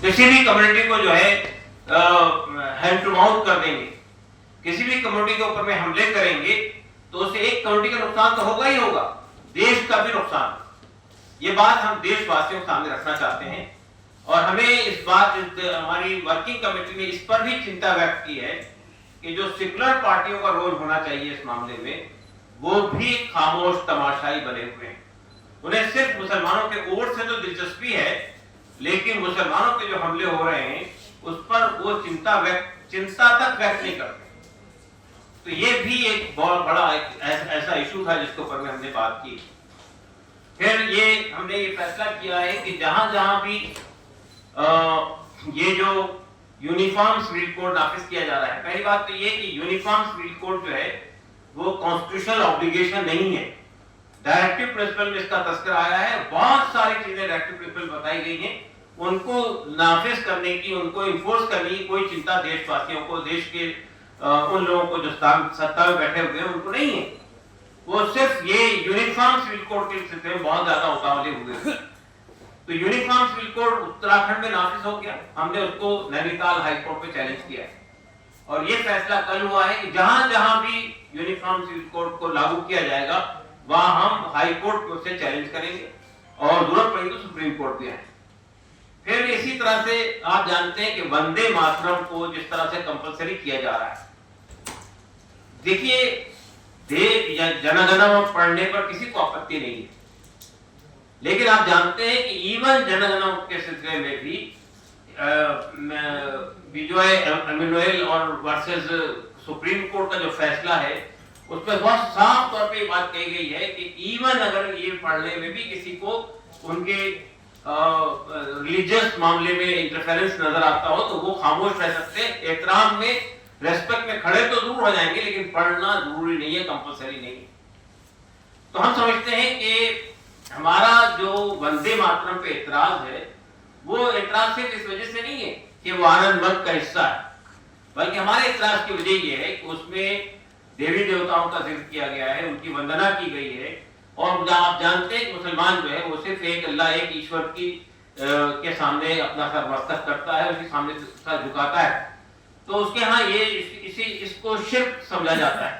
किसी भी कम्युनिटी को जो है हैंड टू माउथ कर देंगे, किसी भी कम्युनिटी के ऊपर में हमले करेंगे तो उससे एक कम्युनिटी का नुकसान तो होगा ही होगा, देश का भी नुकसान। ये बात हम देशवासियों के सामने रखना चाहते हैं और हमें इस बात, हमारी वर्किंग कमेटी ने इस पर भी चिंता व्यक्त की है कि जो सेकुलर पार्टियों का रोल होना चाहिए इस मामले में, वो भी खामोश तमाशाई बने हुए हैं। उन्हें सिर्फ मुसलमानों के वोट से तो दिलचस्पी है, लेकिन मुसलमानों के जो हमले हो रहे हैं उस पर वो चिंता तक व्यक्त नहीं करते। तो ये भी एक बहुत बड़ा ऐसा इशू था जिसके ऊपर में हमने बात की। फिर हमने ये फैसला किया है कि जहां जहां भी ये जो यूनिफॉर्म सिविल कोड नाफिज किया जा रहा है, पहली बात तो ये कि यूनिफॉर्म सिविल कोड जो है वो कॉन्स्टिट्यूशनल ऑब्लिगेशन नहीं है, डायरेक्टिव प्रिंसिपल में इसका तस्करा आया है। बहुत सारी चीजें डायरेक्टिव प्रिंसिपल बताई गई हैं, उनको नाफिज करने की, उनको इन्फोर्स करने की कोई चिंता देशवासियों को, देश के उन लोगों को जो सत्ता में बैठे हुए हैं उनको नहीं है। वो सिर्फ ये यूनिफॉर्म सिविल कोड के सिलसिले में बहुत ज्यादा उतावले हुए। तो यूनिफॉर्म सिविल कोड उत्तराखंड में नाफिज हो गया, हमने उसको नैनीताल हाई कोर्ट पे चैलेंज किया है और ये फैसला कल हुआ है कि जहां जहां भी यूनिफॉर्म सिविल कोड को लागू किया जाएगा वहां हम हाई कोर्ट में उसे चैलेंज करेंगे और जरूरत पड़ेगी तो सुप्रीम कोर्ट भी आएंगे। फिर इसी तरह से आप जानते हैं कि वंदे मातरम को जिस तरह से कंपलसरी किया जा रहा है, देखिए जनगणमन पढ़ने पर किसी को आपत्ति नहीं है, लेकिन आप जानते हैं कि इवन जनगणमन के सिलसिले में भी बिजॉय एमिनुएल और वर्सेस सुप्रीम कोर्ट का जो फैसला है उसमें बहुत साफ तौर पे बात कही गई है कि इवन अगर ये पढ़ने में भी किसी को उनके रिलीजियस मामले में इंटरफेरेंस नजर आता हो तो वो खामोश रह सकते हैं। एहतराम में, रेस्पेक्ट में खड़े तो जरूर हो जाएंगे, लेकिन पढ़ना जरूरी नहीं है, कंपलसरी नहीं है। तो हम समझते हैं कि हमारा जो वंदे मातरम पे एतराज है वो एतराज सिर्फ इस वजह से नहीं है कि वो आनंद मत का हिस्सा है, बल्कि हमारे एतराज की वजह ये है कि उसमें देवी देवताओं का जिक्र किया गया है, उनकी वंदना की गई है और आप जानते हैं कि मुसलमान जो है वो सिर्फ एक अल्लाह, एक ईश्वर की के सामने अपना सर मस्तक करता है, उसके सामने सर झुकाता है, तो उसके यहाँ ये इसको शिर्क समझा जाता है।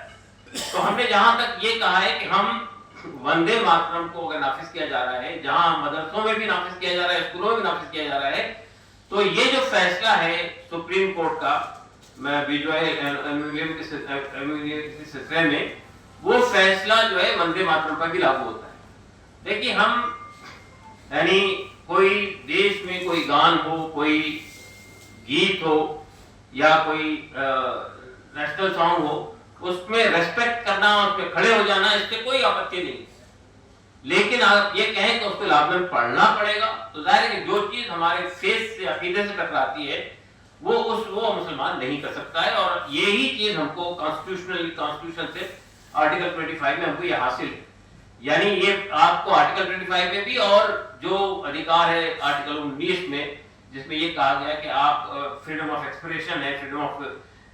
तो हमने जहां तक ये कहा है कि हम वंदे मातरम को अगर नाफिज किया जा रहा है, जहां मदरसों में भी नाफिज किया जा रहा है, स्कूलों में भी नाफिज किया जा रहा है, तो ये जो फैसला है सुप्रीम कोर्ट का, मैं बिजॉय के सिलसिले में, वो फैसला जो है वंदे मातरम पर भी लागू होता है। देखिए हम यानी कोई देश में कोई गान हो, कोई गीत हो या कोई नेशनल सॉन्ग हो, उसमें रेस्पेक्ट करना, उस पर खड़े हो जाना, इससे कोई आपत्ति नहीं। लेकिन आप ये कहें कि उसको लाजमन पढ़ना पड़ेगा, तो जाहिर है कि जो चीज हमारे फेस से, अकीदे से टकराती है वो मुसलमान नहीं कर सकता है। और यही चीज हमको कॉन्स्टिट्यूशन से आर्टिकल 25 में हमको ये हासिल है। यानी ये आपको आर्टिकल 25 में भी और जो अधिकार है आर्टिकल 19 में, जिसमें ये कहा गया कि आप फ्रीडम ऑफ एक्सप्रेशन है, फ्रीडम ऑफ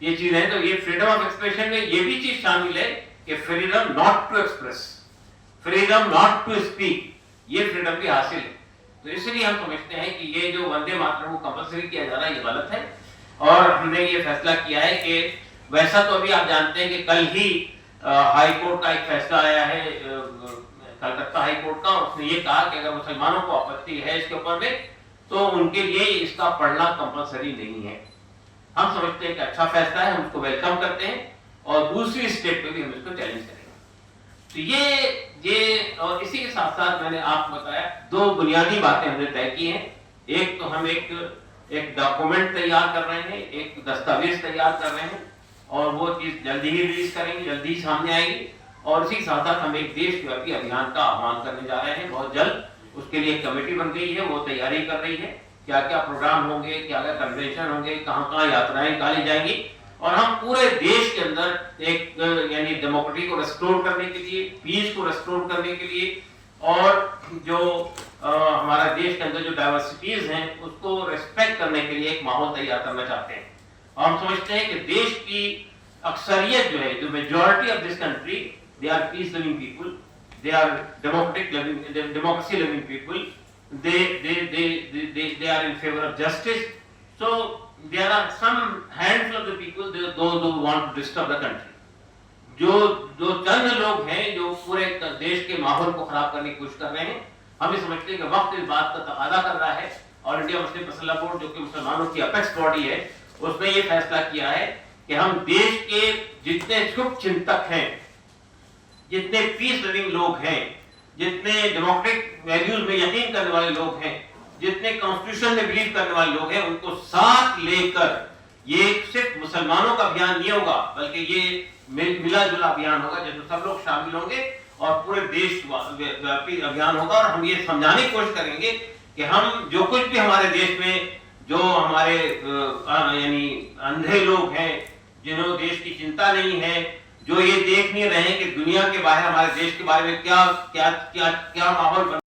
ये चीज है, तो ये फ्रीडम ऑफ एक्सप्रेशन में ये भी चीज शामिल है कि freedom not to express, freedom not to speak, ये फ्रीडम भी हासिल है। तो इसलिए हम समझते हैं कि ये जो वंदे मातरम को कंपलसरी किया जा रहा है ये गलत है और हमने ये फैसला किया है कि वैसा तो अभी आप जानते हैं कि कल ही हाई कोर्ट का एक फैसला आया है, कलकत्ता हाई कोर्ट का, उसने ये कहा कि अगर मुसलमानों को आपत्ति है इसके ऊपर में तो उनके लिए इसका पढ़ना कंपलसरी नहीं है। हम समझते हैं कि अच्छा फैसला है, हम उसको वेलकम करते हैं और दूसरी स्टेप पे भी हम इसको चैलेंज करेंगे। तो ये और इसी के साथ साथ मैंने आपको बताया दो बुनियादी बातें हमने तय की हैं। एक तो हम एक डॉक्यूमेंट तैयार कर रहे हैं, एक दस्तावेज तैयार कर रहे हैं और वो चीज जल्दी ही रिलीज करेंगे, जल्दी ही सामने आएगी। और इसी के साथ साथ हम एक देशव्यापी अभियान का आह्वान करने जा रहे हैं बहुत जल्द। उसके लिए एक कमेटी बन गई है, वो तैयारी कर रही है, क्या क्या प्रोग्राम होंगे, क्या क्या कन्वेंशन होंगे, कहाँ यात्राएं निकाली जाएंगी और हम पूरे देश के अंदर एक यानी डेमोक्रेसी को रेस्टोर करने के लिए, पीस को रेस्टोर करने के लिए और जो हमारा देश के अंदर जो डाइवर्सिटीज हैं उसको रेस्पेक्ट करने के लिए एक माहौल तैयार करना चाहते हैं। और हम समझते हैं कि देश की अक्सरियत जो है, जो majority of this country, they are peace living people, they are democracy living people they are in favor of justice. So there are some handful of the people, those who want to disturb the country. जो चंद लोग हैं जो पूरे देश के माहौल को खराब करने की कोशिश कर रहे हैं, हम ये समझते हैं कि वक्त इस बात का तकाजा कर रहा है। और इंडिया मुस्लिम मसला बोर्ड जो कि मुसलमानों की अपेक्स बॉडी है, उसने ये फैसला किया है कि हम देश के जितने शुभ चिंतक हैं, जितने पीस लविंग लोग हैं, जितने डेमोक्रेटिक वैल्यूज में यकीन करने वाले लोग हैं, जितने कॉन्स्टिट्यूशन में बिलीव करने वाले लोग हैं, उनको साथ लेकर ये सिर्फ मुसलमानों का अभियान नहीं होगा, बल्कि ये मिला जुला अभियान होगा जिसमें सब लोग शामिल होंगे और पूरे देश व्यापी अभियान होगा। और हम ये समझाने की कोशिश करेंगे कि हम जो कुछ भी हमारे देश में जो हमारे यानी अंधे लोग हैं, जिन्होंने देश की चिंता नहीं है, जो ये देख नहीं रहे हैं कि दुनिया के बाहर हमारे देश के बारे में क्या क्या क्या क्या माहौल